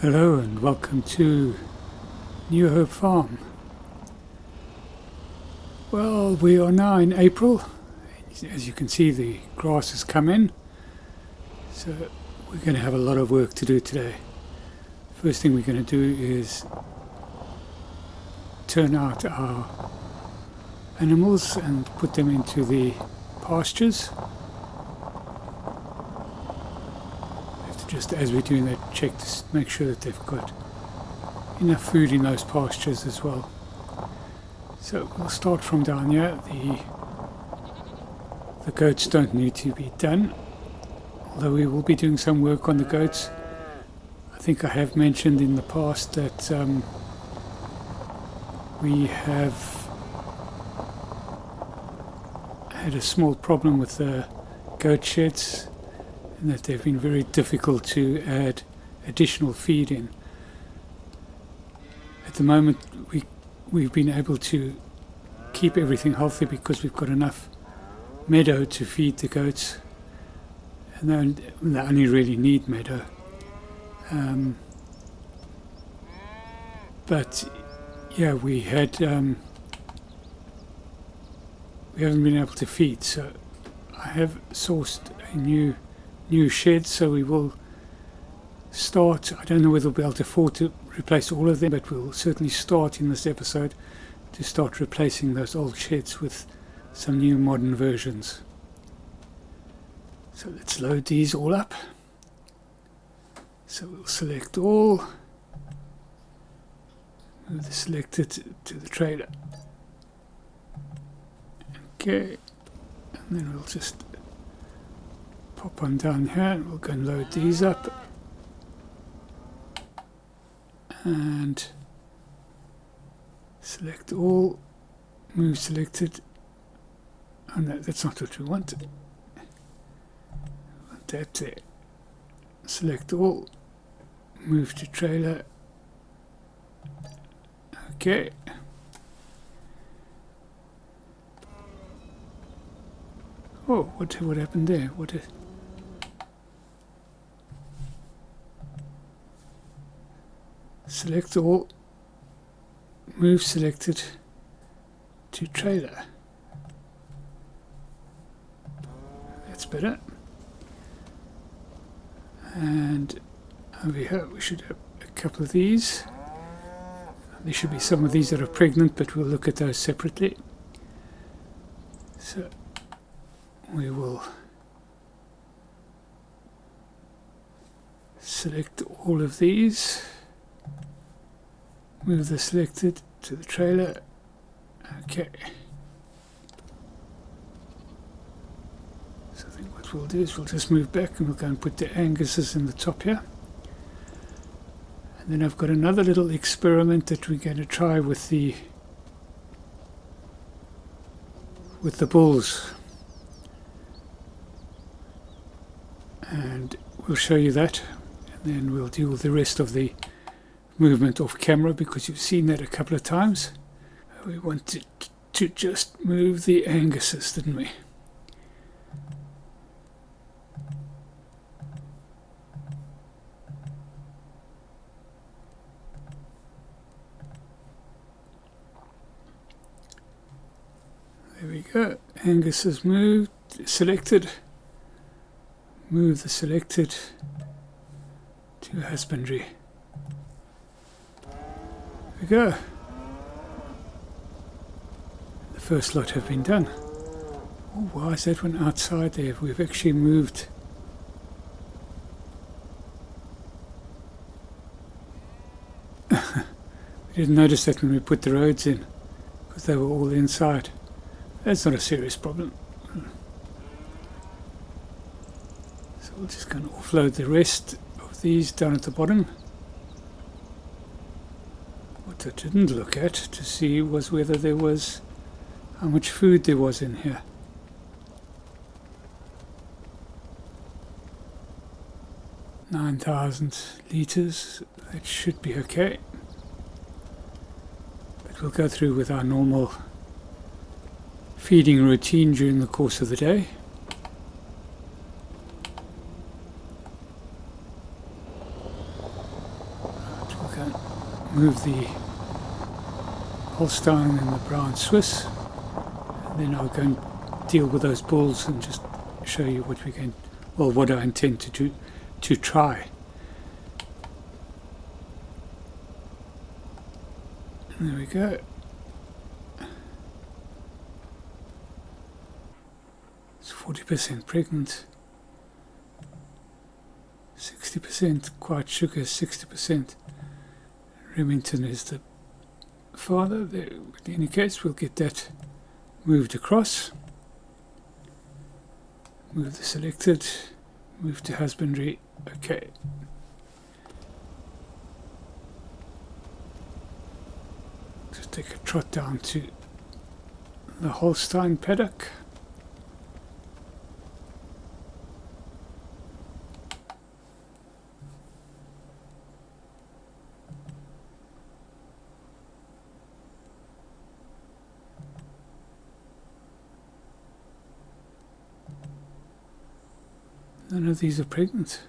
Hello and welcome to New Hope Farm. Well, we are now in April. As you can see, the grass has come in, so we're going to have a lot of work to do today. First thing we're going to do is turn out our animals and put them into the pastures. Just as we're doing that, check to make sure that they've got enough food in those pastures as well. So we'll start from down here. The goats don't need to be done, although we will be doing some work on the goats. I think I have mentioned in the past that we have had a small problem with the goat sheds, and that they've been very difficult to add additional feed in. At the moment we've been able to keep everything healthy because we've got enough meadow to feed the goats, and they only really need meadow. But yeah, we haven't been able to feed, so I have sourced a new shed, so we will start. I don't know whether we'll be able to afford to replace all of them, but we'll certainly start in this episode to start replacing those old sheds with some new modern versions. So let's load these all up. So we'll select all, move the selected to the trailer. Okay, and then we'll just pop on down here and we'll go and load these up, and select all, move selected. Oh no, that's not what we want. We want that there. Select all, move to trailer. Okay. Oh, what happened there? Select all, move selected to trailer. That's better. And over here we should have a couple of these. There should be some of these that are pregnant, but we'll look at those separately. So we will select all of these. Move the selected to the trailer. Okay. So I think what we'll do is we'll just move back and we'll go and put the Anguses in the top here. And then I've got another little experiment that we're going to try with the bulls. And we'll show you that, and then we'll deal with the rest of the movement off camera, because you've seen that a couple of times. We wanted to just move the Anguses, didn't we? There we go. Angus has moved, selected. Move the selected to husbandry. There we go. The first lot have been done. Oh, why is that one outside there? We've actually moved. We didn't notice that when we put the roads in, because they were all inside. That's not a serious problem. So we'll just kind of offload the rest of these down at the bottom. What I didn't look at to see was whether there was, how much food there was in here. $9,000 litres, that should be okay. But we'll go through with our normal feeding routine during the course of the day. move the Holstein and the brown Swiss, and then I'll go and deal with those bulls and just show you what we can, well, what I intend to do, to try. And there we go. It's 40% pregnant, 60% white sugar, 60%. Remington is the father. There, in any case, we'll get that moved across. Move the selected, move to husbandry. Okay. Just take a trot down to the Holstein paddock. None of these are pregnant.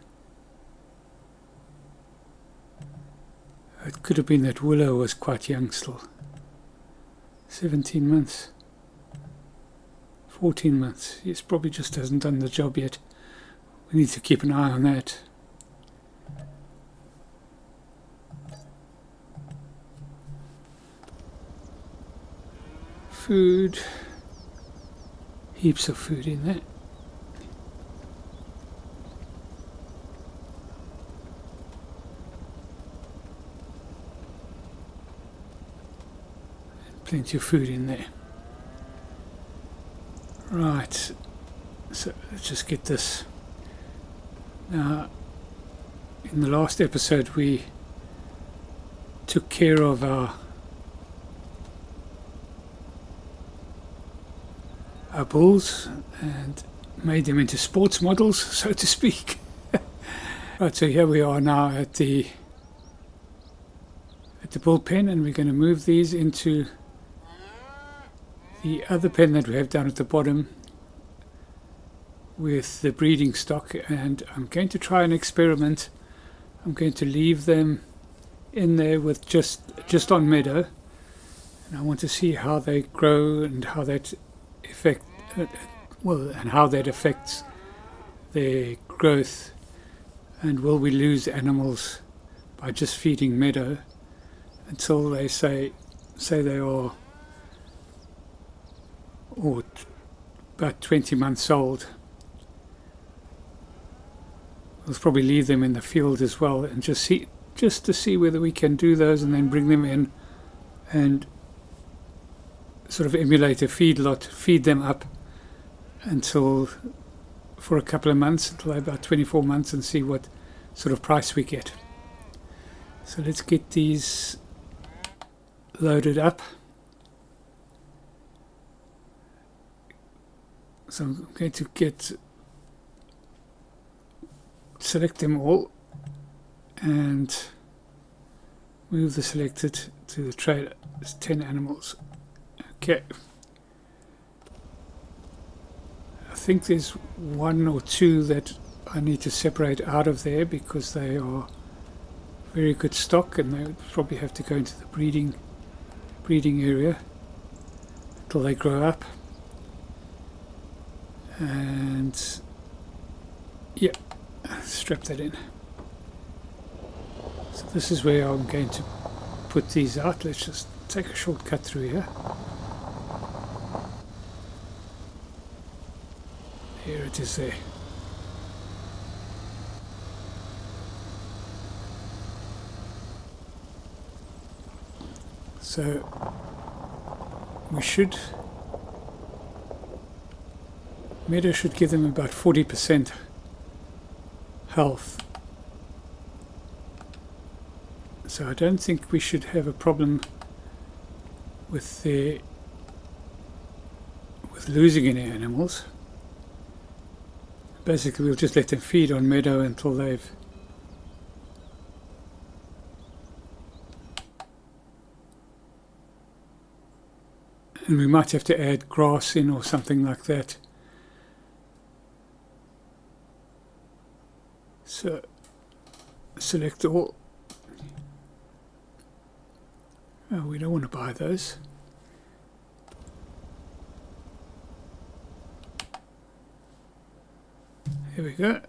It could have been that Willow was quite young still. 17 months. 14 months. Yes, probably just hasn't done the job yet. We need to keep an eye on that. Food. Heaps of food in there. Plenty of food in there. Right, so let's just get this. Now, in the last episode we took care of our bulls and made them into sports models, so to speak. Right, so here we are now at the bull pen, and we're going to move these into the other pen that we have down at the bottom with the breeding stock, and I'm going to try an experiment. I'm going to leave them in there with just on meadow, and I want to see how they grow and how that and how that affects their growth, and will we lose animals by just feeding meadow until they say they are or about 20 months old. We'll probably leave them in the field as well and just to see whether we can do those, and then bring them in and sort of emulate a feedlot, feed them up for a couple of months, until about 24 months, and see what sort of price we get. So let's get these loaded up. So I'm going to select them all and move the selected to the trailer. It's 10 animals. Okay. I think there's one or two that I need to separate out of there because they are very good stock, and they would probably have to go into the breeding area until they grow up. And yeah, strap that in. So this is where I'm going to put these out. Let's just take a shortcut through here. Here it is there. So meadow should give them about 40% health. So I don't think we should have a problem with losing any animals. Basically we'll just let them feed on meadow until they've and we might have to add grass in or something like that. So select all, Oh, we don't want to buy those. Here we go.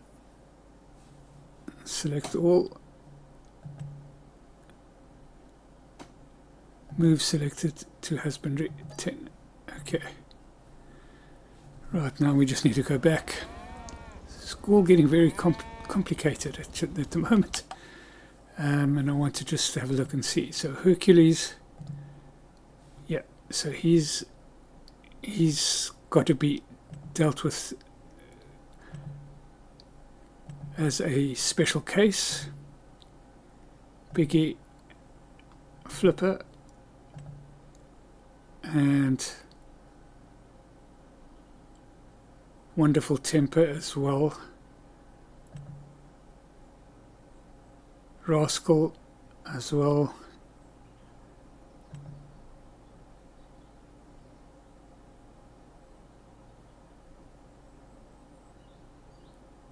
Select all. Move selected to husbandry 10. Okay. Right, now we just need to go back. It's all getting very complicated at the moment. And I want to just have a look and see. So Hercules, yeah, so he's got to be dealt with as a special case. Biggie, Flipper, and Wonderful Temper as well. Rascal as well.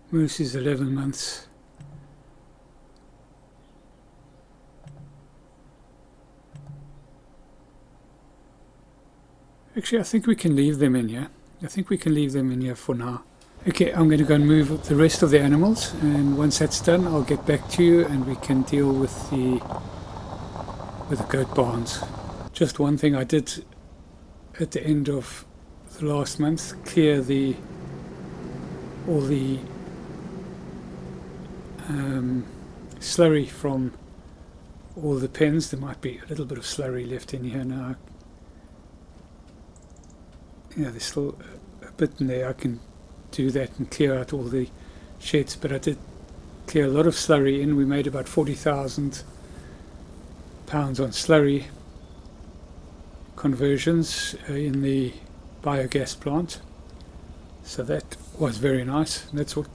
Moose is 11 months. Actually, I think we can leave them in here. I think we can leave them in here for now. Okay, I'm going to go and move the rest of the animals, and once that's done I'll get back to you and we can deal with the goat barns. Just one thing I did at the end of the last month, clear all the slurry from all the pens. There might be a little bit of slurry left in here now. Yeah, there's still a bit in there. I can do that and clear out all the sheds, but I did clear a lot of slurry in. We made about 40,000 pounds on slurry conversions in the biogas plant, so that was very nice. And that's what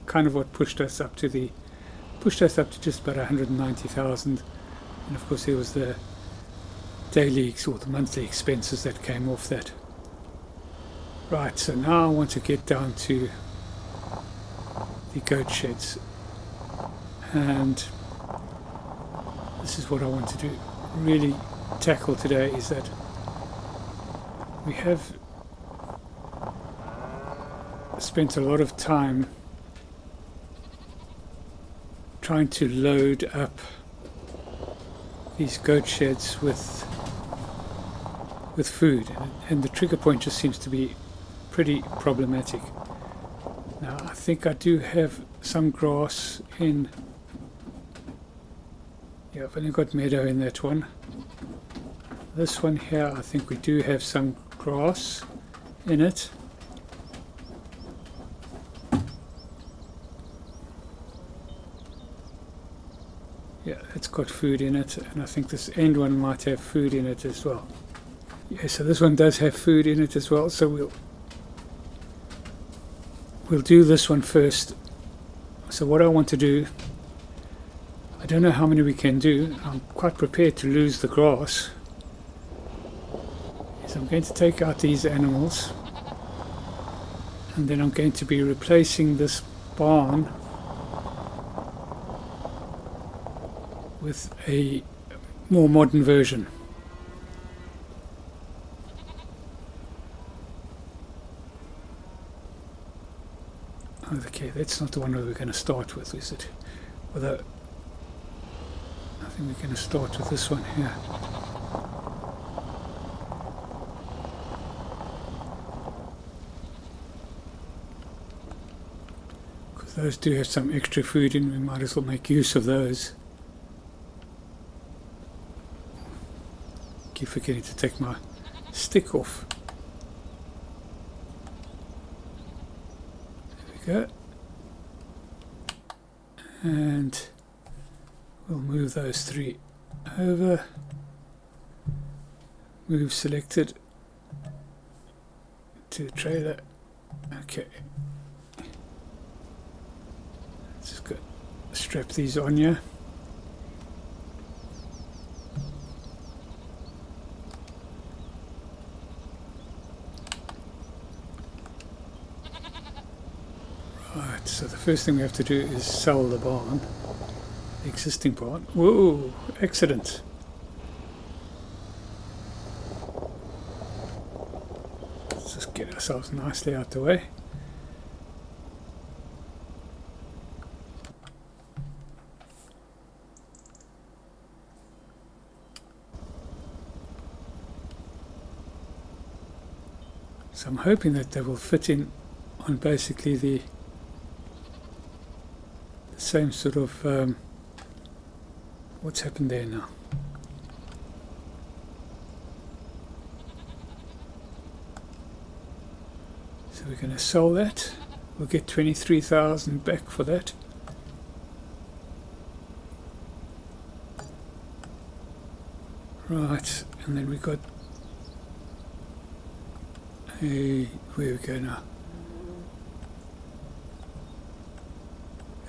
pushed us up to just about 190,000. And of course there was the daily or the monthly expenses that came off that. Right, so now I want to get down to the goat sheds, and this is what I want to do, really tackle today, is that we have spent a lot of time trying to load up these goat sheds with food, and the trigger point just seems to be pretty problematic. Now I think I do have some grass in. Yeah, I've only got meadow in that one. This one here, I think we do have some grass in it. Yeah, it's got food in it, and I think this end one might have food in it as well. Yeah, so this one does have food in it as well, so we'll do this one first. So what I want to do, I don't know how many we can do. I'm quite prepared to lose the grass. So I'm going to take out these animals, and then I'm going to be replacing this barn with a more modern version. Okay, that's not the one that we're going to start with, is it? Although I think we're going to start with this one here. Because those do have some extra food in, we might as well make use of those. Keep forgetting to take my stick off. Go. And we'll move those three over. Move selected to the trailer. Okay. Just go strap these on you. Right, so the first thing we have to do is sell the barn, the existing barn. Whoa, accident. Let's just get ourselves nicely out the way. So I'm hoping that they will fit in on basically the same sort of what's happened there now. So we're going to sell that. We'll get 23,000 back for that. Right, and then we got a, where we go now?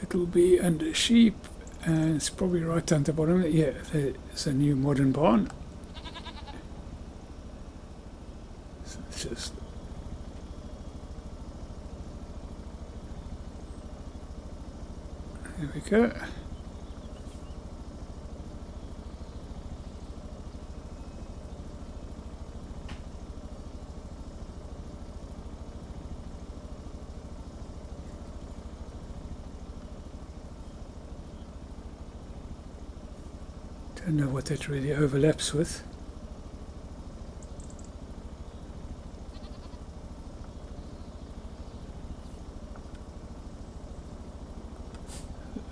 It'll be under sheep, and it's probably right down the bottom. Yeah, there's a new modern barn. So it's just there we go. Don't know what that really overlaps with.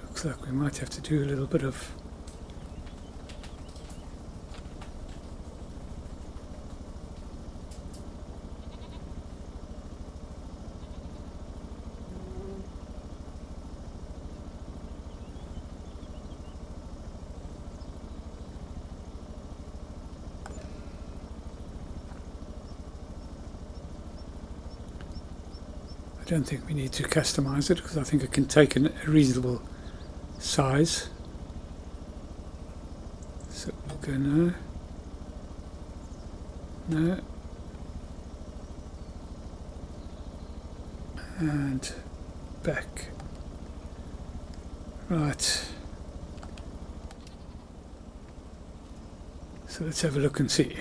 Looks like we might have to do a little bit of I don't think we need to customize it because I think it can take a reasonable size. So we'll go no, no, and back. Right. So let's have a look and see.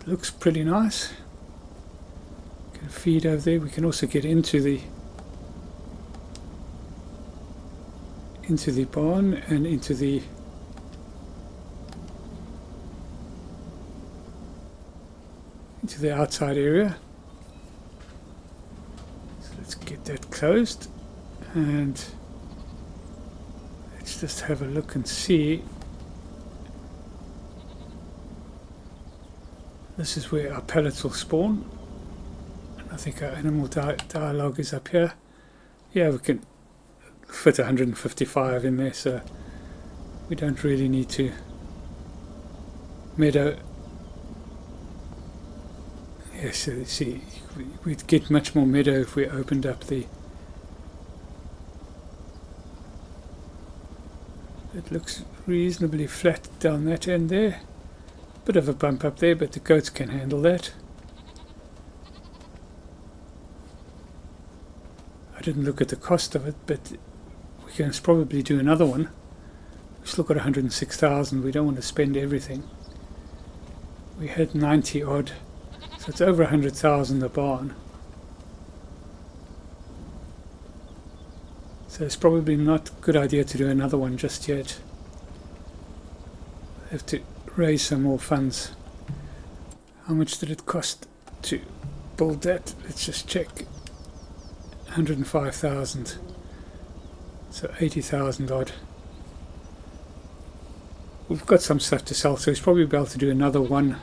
Looks pretty nice. Can feed over there. We can also get into the barn and into the outside area. So let's get that closed, and let's just have a look and see. This is where our pellets will spawn, and I think our animal dialogue is up here. Yeah, we can fit 155 in there, so we don't really need to meadow. Yes, so you see, we'd get much more meadow if we opened up the. It looks reasonably flat down that end there. Bit of a bump up there, but the goats can handle that. I didn't look at the cost of it, but we can probably do another one. We've still got 106,000. We don't want to spend everything. We had 90 odd, so it's over 100,000 a barn. So it's probably not a good idea to do another one just yet. I have to raise some more funds. How much did it cost to build that? Let's just check. 105,000. So 80,000 odd. We've got some stuff to sell, so we'll probably be able to do another one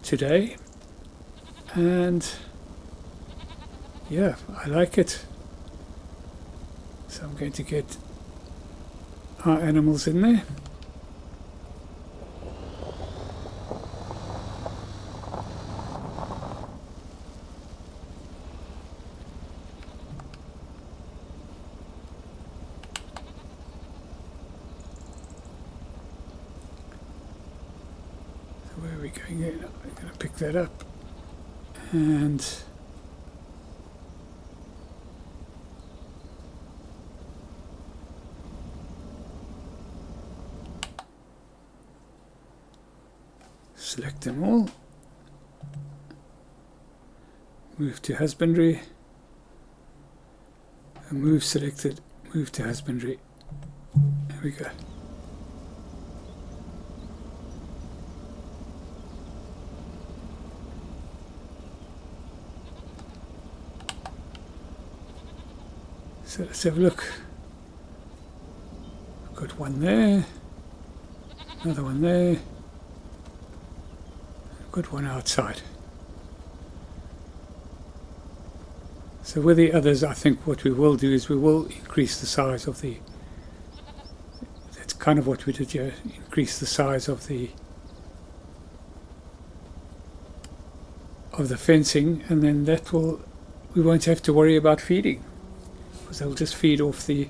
today. And yeah, I like it. So I'm going to get our animals in there. Where are we going in? I'm going to pick that up, and Select them all. Move to husbandry. And move selected. Move to husbandry. There we go. So let's have a look. Got one there, another one there, got one outside. So with the others, I think what we will do is we will increase the size of the, that's kind of what we did here, increase the size of the fencing, and then that will, we won't have to worry about feeding, because they'll just feed off the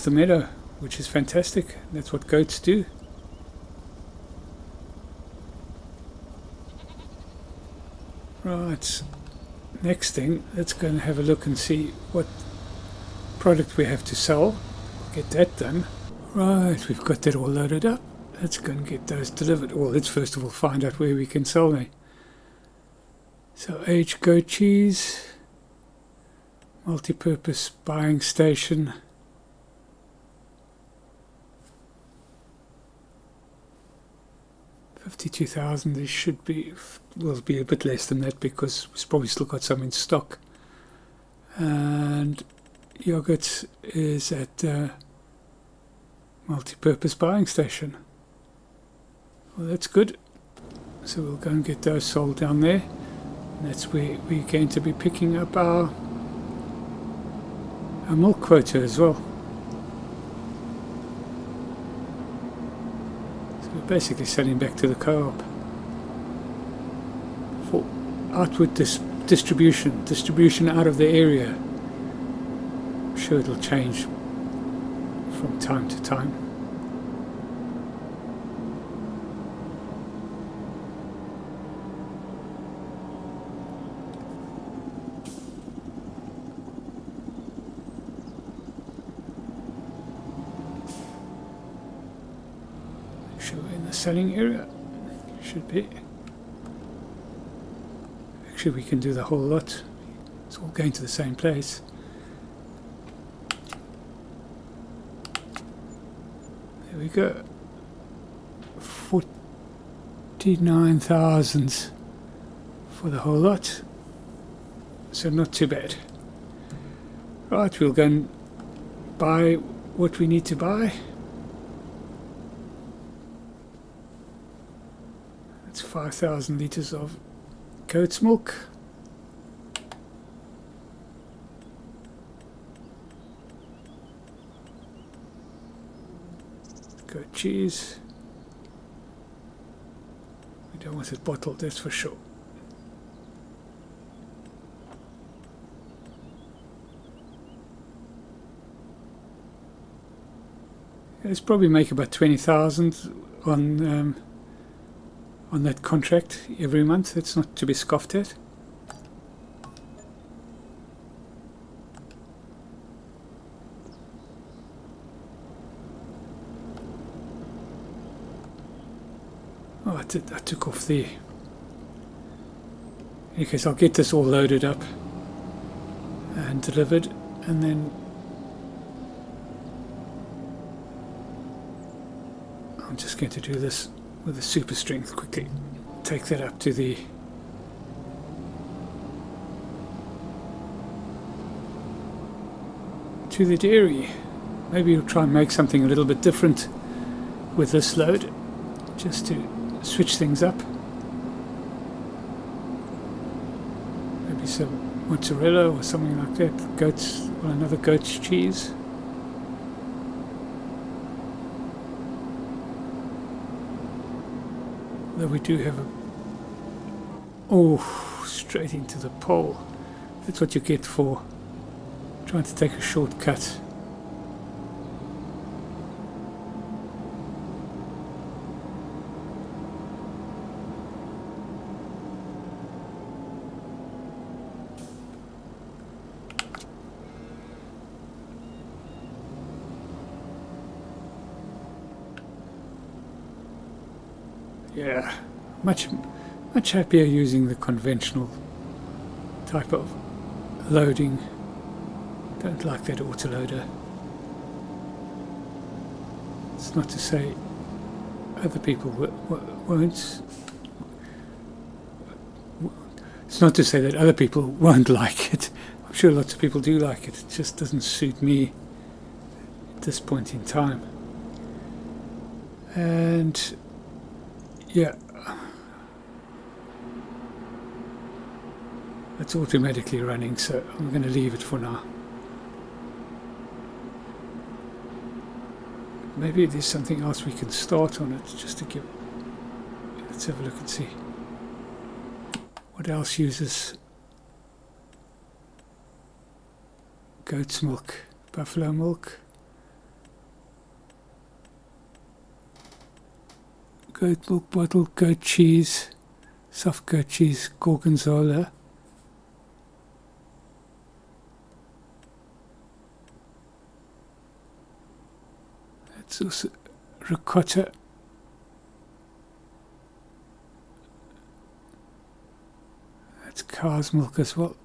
meadow, which is fantastic. That's what goats do. Right, next thing, let's go and have a look and see what product we have to sell. Get that done. Right, we've got that all loaded up. Let's go and get those delivered. Well, let's first of all find out where we can sell them. So aged goat cheese, multi-purpose buying station. $52,000. This should be, will be a bit less than that because we've probably still got some in stock. And yogurt is at multi-purpose buying station. Well, that's good. So we'll go and get those sold down there. And that's where we're going to be picking up our milk quota as well. Basically selling back to the co-op for outward distribution out of the area. I'm sure it'll change from time to time. In the selling area, should be. Actually, we can do the whole lot. It's all going to the same place. There we go. 49,000 for the whole lot. So not too bad. Right, we'll go and buy what we need to buy. It's 5,000 litres of goat's milk. Goat cheese. We don't want it bottled, that's for sure. Let's probably make about 20,000 on that contract every month. It's not to be scoffed at. Oh, I took off the... In any case, I'll get this all loaded up and delivered, and then I'm just going to do this with a super strength quickly. Take that up to the dairy. Maybe we'll try and make something a little bit different with this load, just to switch things up. Maybe some mozzarella or something like that. Goat's, well, another goat's cheese. Though we do have a... Oh, straight into the pole. That's what you get for trying to take a shortcut. Yeah, much happier using the conventional type of loading. Don't like that autoloader. It's not to say other people won't. It's not to say that other people won't like it. I'm sure lots of people do like it. It just doesn't suit me at this point in time. And yeah, it's automatically running, so I'm going to leave it for now. Maybe there's something else we can start on it, just to give. Let's have a look and see what else uses goat's milk, buffalo milk, goat milk bottle, goat cheese, soft goat cheese, gorgonzola. That's also ricotta. That's cow's milk as well.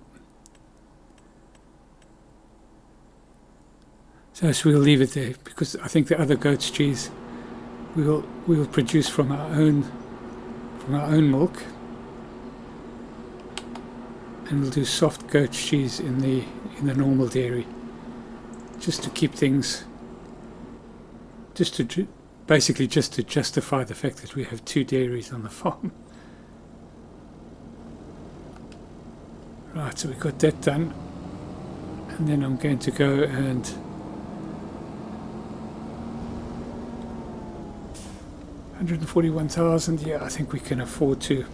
So we'll leave it there, because I think the other goat's cheese we will produce from our own milk, and we'll do soft goat cheese in the normal dairy, just to keep things, basically just to justify the fact that we have 2 dairies on the farm. Right, so we got that done, and then I'm going to go and $141,000. Yeah, I think we can afford to.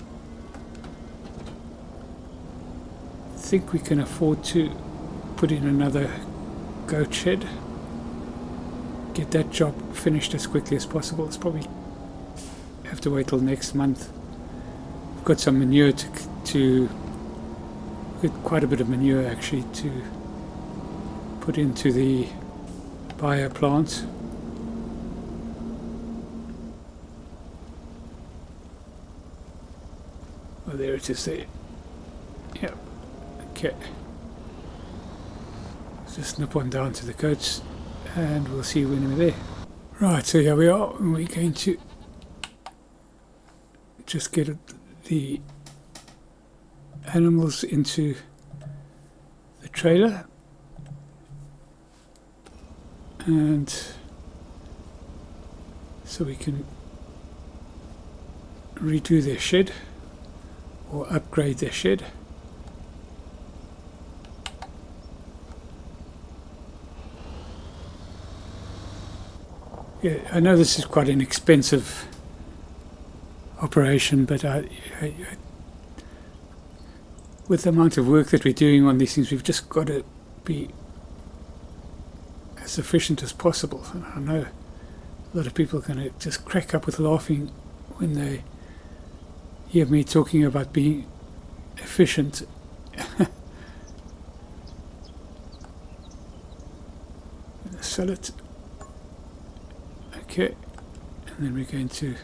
Put in another goat shed. Get that job finished as quickly as possible. It's probably have to wait till next month. We've got some manure to get quite a bit of manure actually to put into the bio plants. Oh, there it is there. Yep. Okay. Let's just snip one down to the goats, and we'll see when we're there. Right, so here we are, and we're going to just get the animals into the trailer, and so we can redo their shed or upgrade their shed. Yeah, I know this is quite an expensive operation, but with the amount of work that we're doing on these things, we've just got to be as efficient as possible. And I know a lot of people are going to just crack up with laughing when they hear me talking about being efficient. Sell it. Okay, and then we're going to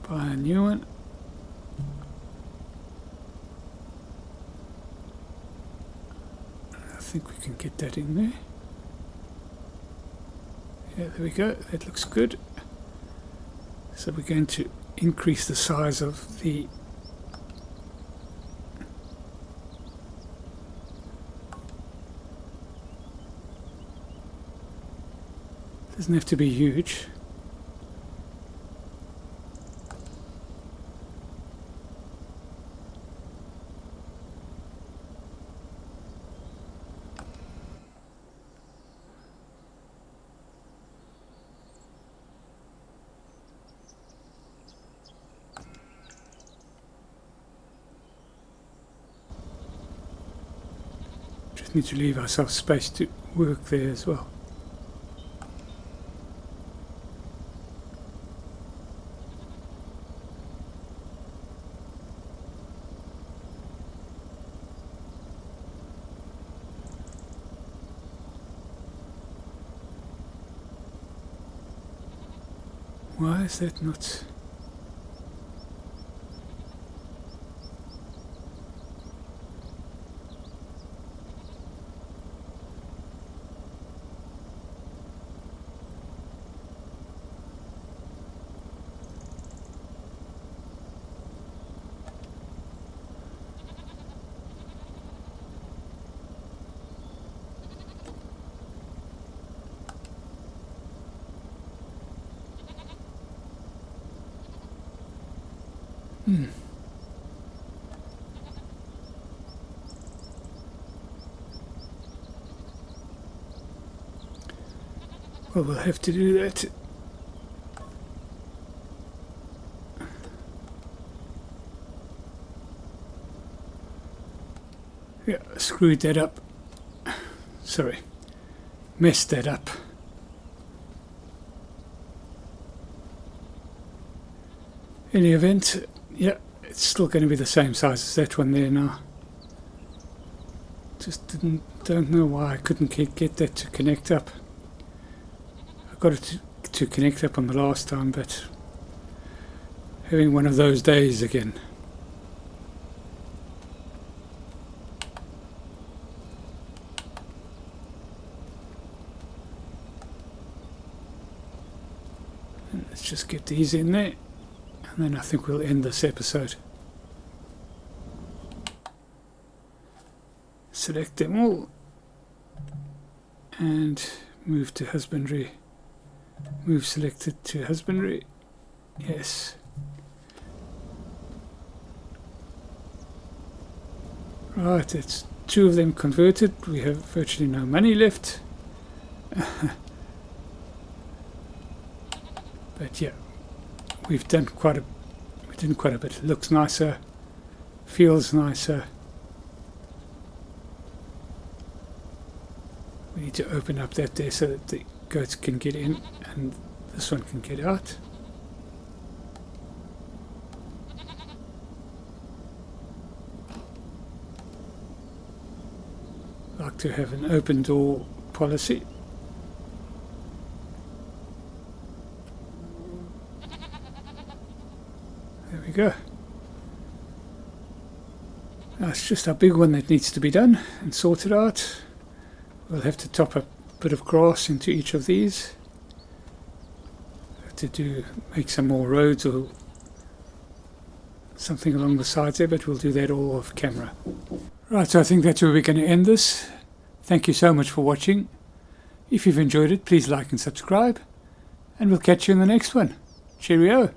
buy a new one. I think we can get that in there. Yeah, there we go. That looks good. So we're going to increase the size of the doesn't have to be huge. Just need to leave ourselves space to work there as well. Why is that not... Well, we'll have to do that. Yeah, screwed that up. Sorry, messed that up. In any event, yeah, it's still going to be the same size as that one there now. Just don't know why I couldn't get that to connect up. I got it to connect up on the last time, but having one of those days again. And let's just get these in there, and then I think we'll end this episode. Select them all and move to husbandry. Move selected to husbandry. Yes. Right, it's 2 of them converted. We have virtually no money left. But yeah, we've done quite a bit. It looks nicer, feels nicer. We need to open up that there so that the goats can get in and this one can get out. Like to have an open door policy. There we go. Now it's just our big one that needs to be done and sorted out. We'll have to top up a bit of grass into each of these. Have to make some more roads or something along the sides there, but we'll do that all off camera. Right, so I think that's where we're going to end this. Thank you so much for watching. If you've enjoyed it, please like and subscribe, and we'll catch you in the next one. Cheerio!